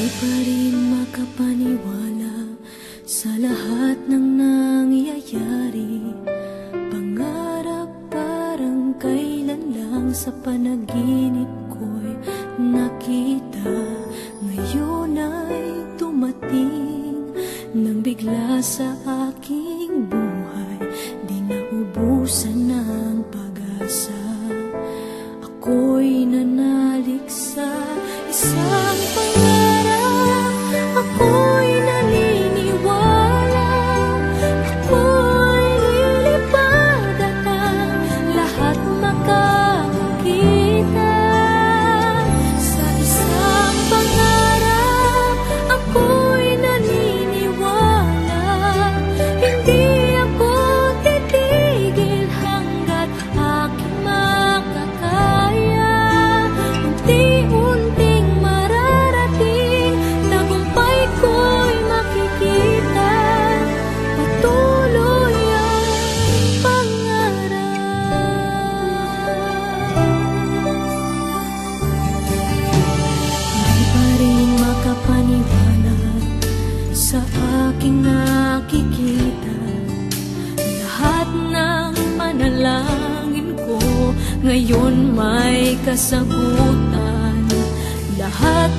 pa rin makapaniwala sa lahat ng nangyayari. Pangarap parang kailan lang sa panaginip ko'y nakita. Ngayon ay dumating nang bigla sa aking buhay. Di naubusan ng pag-asa. Ako'y nanalik sa isang pangarap. Ako'y naniniwala. Ako'y lilipad at ang lahat makakakita. Sa isang pangarap, ako'y naniniwala. Hindi ako titigil hanggat aking makakaya. Unti-unting mararating, tagumpay ko'y makikita. Patuloy ang pangarap. Di pa rin makapaniwala sa aking nakikita. Lahat ng panalangin ko ngayon may kasagutan. Lahat